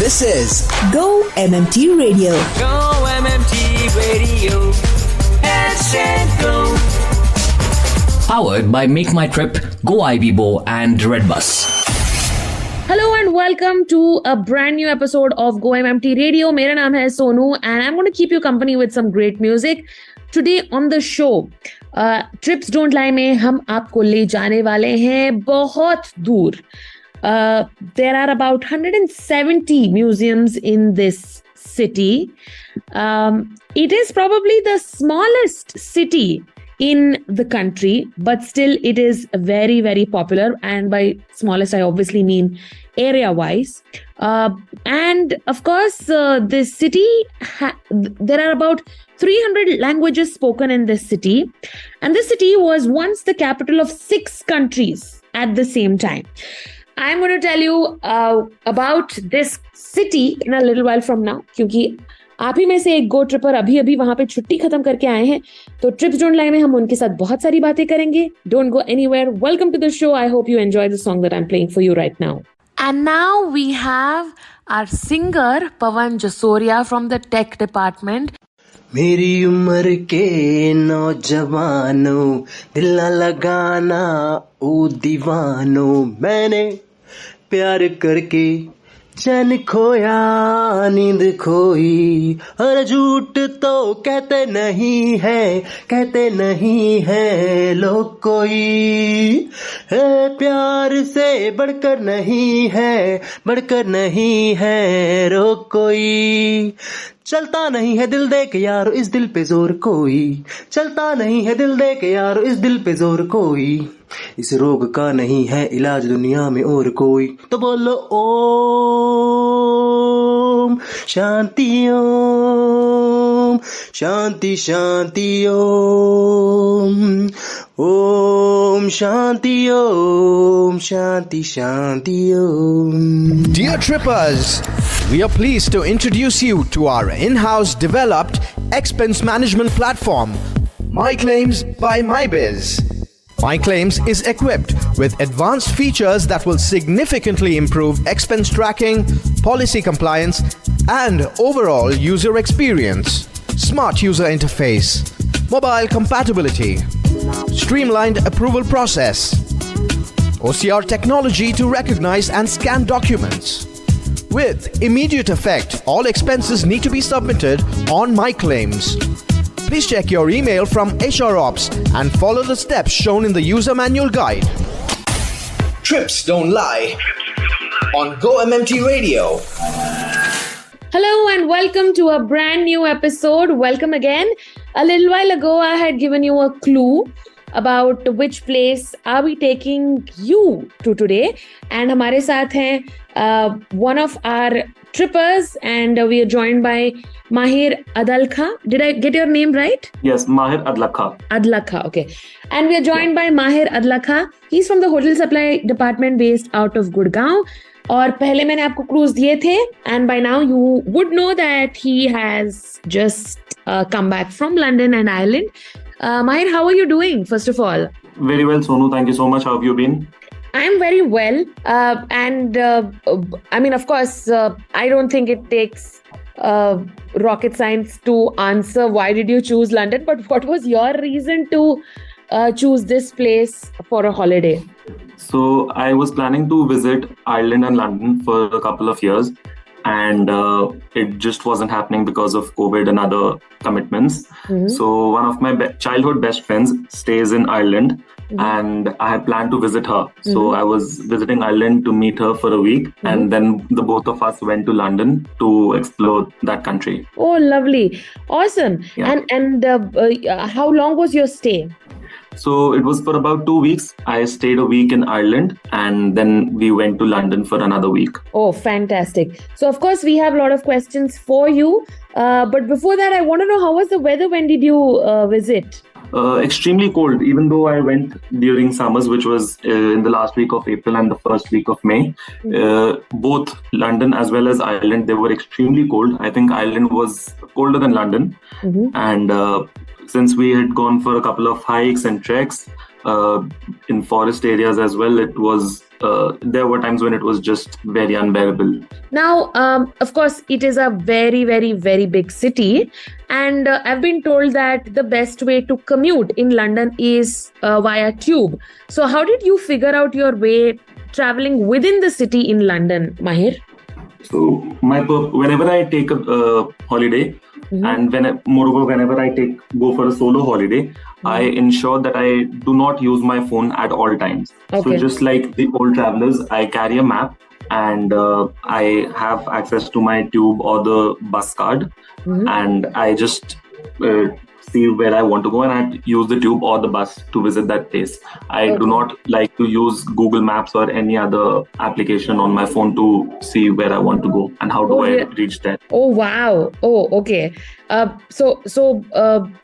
This is GO-MMT Radio. GO-MMT Radio. #go. Powered by Make My Trip, Go-IBO and Redbus. Hello and welcome to a brand new episode of Go-MMT Radio. मेरा नाम है Sonu and I'm going to keep you company with some great music. Today on the show, Trips Don't Lie में हम आपको ले जाने वाले हैं बहुत दूर. There are about 170 museums in this city. It is probably the smallest city in the country, but still it is very, very popular. And by smallest, I obviously mean area-wise. And of course, this city, there are about 300 languages spoken in this city. And this city was once the capital of 6 countries at the same time. I'm going to tell you about this city in a little while from now, क्योंकि आप ही में से एक गो tripper अभी वहां पे छुट्टी खत्म करके आए हैं, तो ट्रिप्स डोंट लाई में हम उनके साथ बहुत सारी बातें करेंगे. Don't go anywhere. Welcome to the show. I hope you enjoy the song that I'm playing for you right now. And now we have our singer Pawan Jasoria from the tech department. मेरी उम्र के नौजवानों दिल न लगाना ओ दीवानों, मैंने प्यार करके चैन खोया नींद खोई, और झूठ तो कहते नहीं है लोग कोई, प्यार से बढ़कर नहीं है रोग कोई, चलता नहीं है दिल दे के यारो इस दिल पे जोर कोई, चलता नहीं है दिल दे के यारो इस दिल पे जोर कोई, इस रोग का नहीं है इलाज दुनिया में और कोई, तो बोलो Om Shanti Om Shanti Shanti Om Om Shanti Om Shanti Shanti Om. Dear trippers, we are pleased to introduce you to our in-house developed expense management platform, MyClaims by MyBiz. MyClaims is equipped with advanced features that will significantly improve expense tracking, policy compliance, and overall user experience. Smart user interface, mobile compatibility, streamlined approval process, OCR technology to recognize and scan documents. With immediate effect, all expenses need to be submitted on MyClaims. Please check your email from HR Ops and follow the steps shown in the user manual guide. Trips Don't Lie on GO-MMT Radio. Hello and welcome to a brand new episode. Welcome again. A little while ago, I had given you a clue about which place are we taking you to today. And हमारे साथ हैं one of our trippers, and we are joined by Mahir Adlakha. Did I get your name right? Yes, Mahir Adlakha. Adlakha, okay. And we are joined by Mahir Adlakha. He's from the hotel supply department based out of Gurgaon. और पहले मैंने आपको clues दिए थे, and by now you would know that he has just come back from London and Ireland. Mahir, how are you doing, first of all? Very well, Sonu. Thank you so much. How have you been? I'm very well. And I mean, of course, I don't think it takes rocket science to answer why did you choose London, but what was your reason to choose this place for a holiday? So I was planning to visit Ireland and London for a couple of years, and it just wasn't happening because of COVID and other commitments. Mm-hmm. So one of my childhood best friends stays in Ireland. Mm-hmm. And I had planned to visit her. Mm-hmm. So I was visiting Ireland to meet her for a week. Mm-hmm. And then the both of us went to London to explore that country. Oh, lovely. Awesome. Yeah. And how long was your stay? So it was for about 2 weeks. I stayed a week in Ireland and then we went to London for another week. Oh, fantastic. So of course we have a lot of questions for you. But before that, I want to know, how was the weather? When did you visit? Extremely cold, even though I went during summers, which was in the last week of April and the first week of May. Both London as well as Ireland, they were extremely cold. I think Ireland was colder than London. Mm-hmm. And since we had gone for a couple of hikes and treks in forest areas as well, it was there were times when it was just very unbearable. Now, of course, it is a very, very, very big city. And I've been told that the best way to commute in London is via tube. So how did you figure out your way traveling within the city in London, Mahir? So whenever I take a holiday, and whenever I go for a solo holiday, I ensure that I do not use my phone at all times. Okay. So just like the old travelers, I carry a map, and I have access to my tube or the bus card, and I just see where I want to go, and I use the tube or the bus to visit that place. I do not like to use Google Maps or any other application on my phone to see where I want to go and how do I reach there. Oh, wow. Oh, okay. So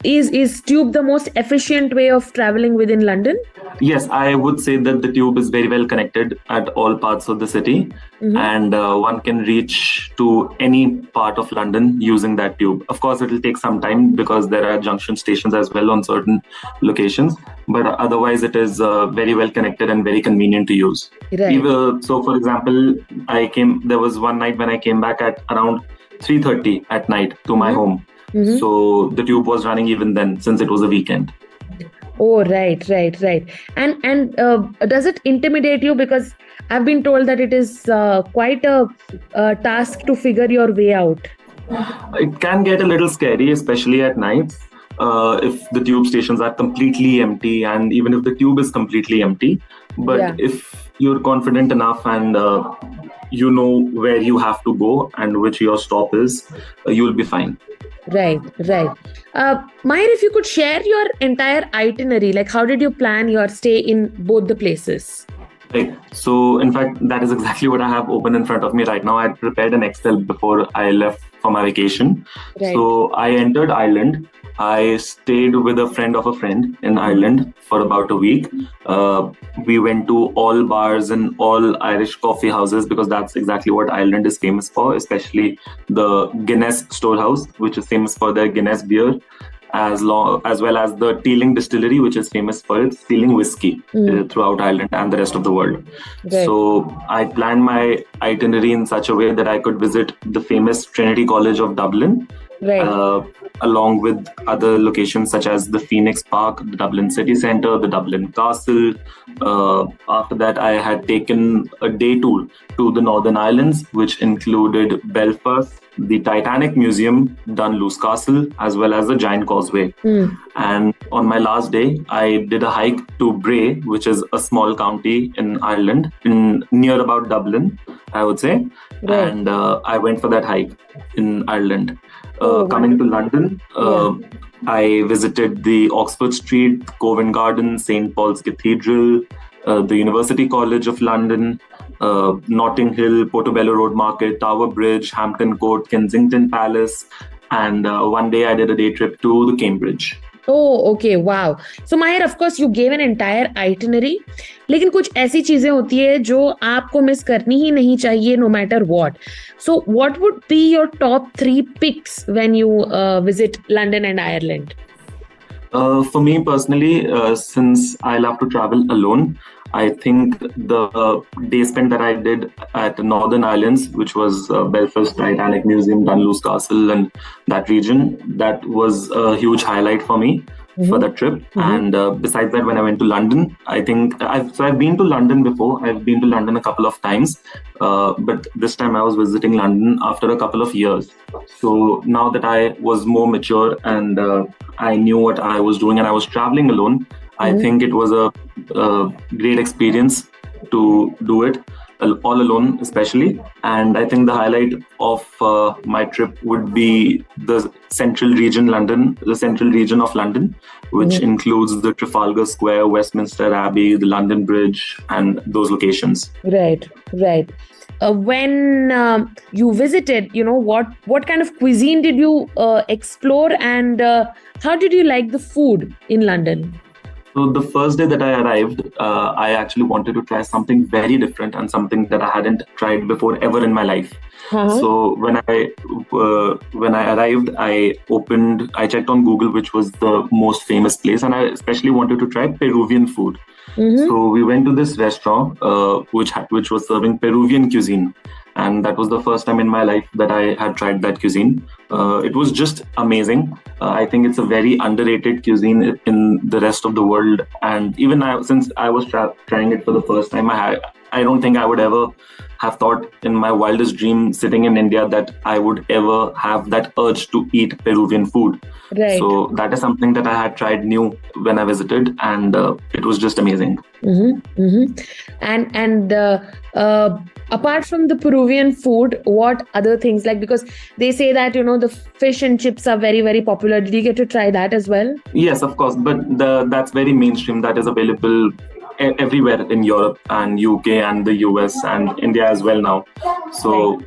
is tube the most efficient way of traveling within London? Yes, I would say that the tube is very well connected at all parts of the city, and one can reach to any part of London using that tube. Of course, it will take some time because there are junction stations as well on certain locations, but otherwise it is very well connected and very convenient to use. Right. So, for example, there was one night when I came back at around 3:30 at night to my home. So the tube was running even then, since it was a weekend. Oh, right. And does it intimidate you? Because I've been told that it is quite a task to figure your way out. It can get a little scary, especially at nights, if the tube stations are completely empty, and even if the tube is completely empty. But if you're confident enough and you know where you have to go and which your stop is, you'll be fine. Right. Mahir, if you could share your entire itinerary, like how did you plan your stay in both the places? Right. So, in fact, that is exactly what I have open in front of me right now. I had prepared an Excel before I left for my vacation. Right. So, I entered Ireland. I stayed with a friend of a friend in Ireland for about a week. We went to all bars and all Irish coffee houses because that's exactly what Ireland is famous for, especially the Guinness Storehouse, which is famous for their Guinness beer, as well as the Teeling Distillery, which is famous for its Teeling whiskey throughout Ireland and the rest of the world. Right. So I planned my itinerary in such a way that I could visit the famous Trinity College of Dublin, along with other locations such as the Phoenix Park, the Dublin City Centre, the Dublin Castle. After that, I had taken a day tour to the Northern Islands, which included Belfast, the Titanic Museum, Dunluce Castle, as well as the Giant Causeway. And on my last day, I did a hike to Bray, which is a small county in Ireland, near about Dublin, I would say. Right. And I went for that hike in Ireland. Coming to London, I visited the Oxford Street, Covent Garden, St. Paul's Cathedral, the University College of London, Notting Hill, Portobello Road Market, Tower Bridge, Hampton Court, Kensington Palace, and one day I did a day trip to the Cambridge. Oh, okay, wow. So Mahir, of course, you gave an entire itinerary. लेकिन कुछ ऐसी चीजें होती है जो आपको miss करनी ही नहीं चाहिए, no matter what. So, what would be your top 3 picks when you visit London and Ireland? For me personally, since I love to travel alone, I think the day spent that I did at the Northern Islands, which was Belfast, Titanic Museum, Dunluce Castle, and that region, that was a huge highlight for me for that trip. And besides that, when I went to London, I think I've been to London before. I've been to London a couple of times, but this time I was visiting London after a couple of years. So now that I was more mature and I knew what I was doing and I was traveling alone, I think it was a great experience to do it all alone, especially. And I think the highlight of my trip would be the central region of London, which includes the Trafalgar Square, Westminster Abbey, the London Bridge, and those locations. Right. When you visited, what kind of cuisine did you explore, and how did you like the food in London? So the first day that I arrived, I actually wanted to try something very different and something that I hadn't tried before ever in my life. So when I arrived, I checked on Google which was the most famous place, and I especially wanted to try Peruvian food. So we went to this restaurant which was serving Peruvian cuisine. And that was the first time in my life that I had tried that cuisine. It was just amazing. I think it's a very underrated cuisine in the rest of the world. And even now, since I was trying it for the first time, I don't think I would ever have thought in my wildest dream sitting in India that I would ever have that urge to eat Peruvian food. Right. So that is something that I had tried new when I visited, and it was just amazing. And apart from the Peruvian food, what other things, like, because they say that, the fish and chips are very, very popular. Did you get to try that as well? Yes, of course, but that's very mainstream. That is available everywhere in Europe and UK and the US and India as well now. So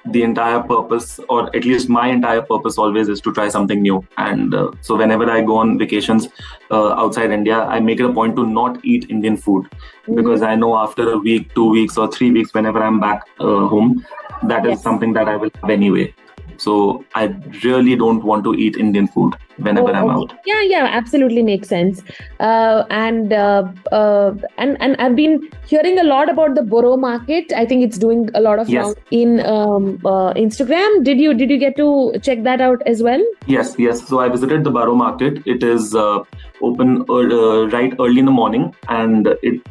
the entire purpose, or at least my entire purpose always, is to try something new. And so whenever I go on vacations outside India, I make it a point to not eat Indian food, because I know after a week, 2 weeks or 3 weeks, whenever I'm back home, that is something that I will have anyway. So I really don't want to eat Indian food whenever I'm out. Yeah, absolutely makes sense. And I've been hearing a lot about the Borough Market. I think it's doing a lot of rounds in Instagram. Did you get to check that out as well? Yes. So I visited the Borough Market. It is open right early in the morning, and it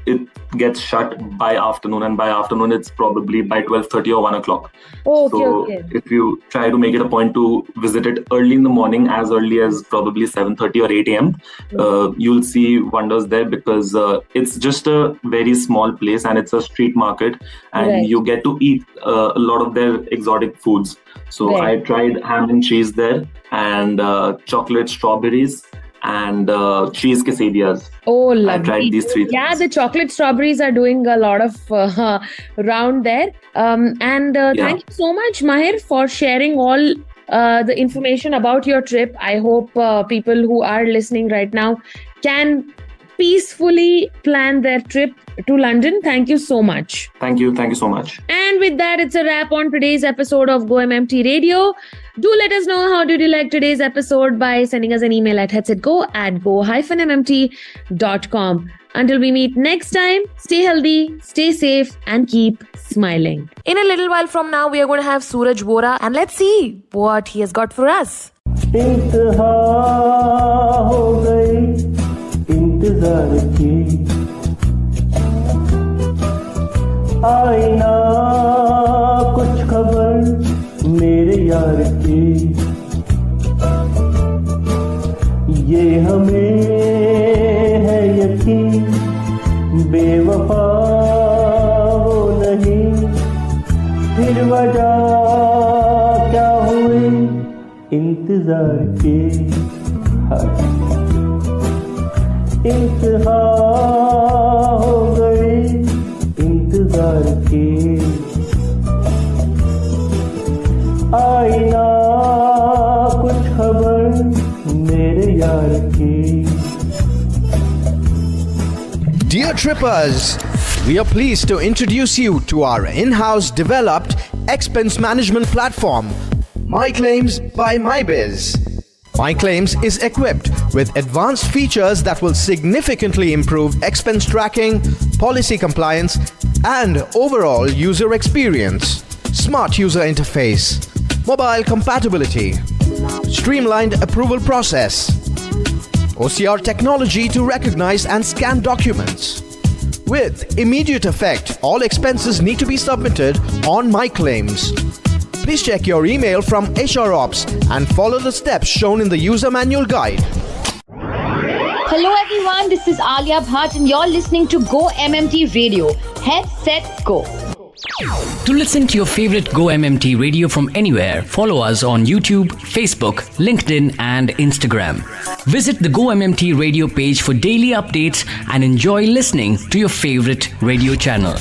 gets shut by afternoon. And by afternoon, it's probably by 12:30 or 1 o'clock. Okay. If you try to make it a point to visit it early in the morning, as early as probably 7:30 or 8 a.m., you'll see wonders there, because it's just a very small place and it's a street market, and you get to eat a lot of their exotic foods. So I tried ham and cheese there, and chocolate strawberries, and cheese quesadillas. Oh, lovely. I tried these 3 things. Yeah, the chocolate strawberries are doing a lot of round there. Thank you so much, Mahir, for sharing all the information about your trip. I hope people who are listening right now can peacefully plan their trip to London. Thank you so much. Thank you so much. And with that, it's a wrap on today's episode of GO-MMT Radio. Do let us know how did you like today's episode by sending us an email at headsetgo@go-mmt.com. Until we meet next time, stay healthy, stay safe, and keep smiling. In a little while from now, we are going to have Suraj Bora, and let's see what he has got for us. इंतहा हो गई इंतजार की, आईना कुछ खबर मेरे यार की, ये हमें है यकीन बेवफा वो नहीं, फिर वजह क्या हुई इंतजार की। इंतहा हो गई इंतजार की, आईना कुछ खबर मेरे यार की। Dear trippers, we are pleased to introduce you to our in-house developed expense management platform, My Claims by MyBiz. My Claims is equipped with advanced features that will significantly improve expense tracking, policy compliance, and overall user experience. Smart user interface, mobile compatibility, streamlined approval process, OCR technology to recognize and scan documents. With immediate effect, all expenses need to be submitted on My Claims. Please check your email from HR Ops and follow the steps shown in the user manual guide. Hello everyone, this is Alia Bhatt and you're listening to Go-MMT Radio. Head, set, go. To listen to your favorite Go-MMT Radio from anywhere, follow us on YouTube, Facebook, LinkedIn and Instagram. Visit the Go-MMT Radio page for daily updates and enjoy listening to your favorite radio channel.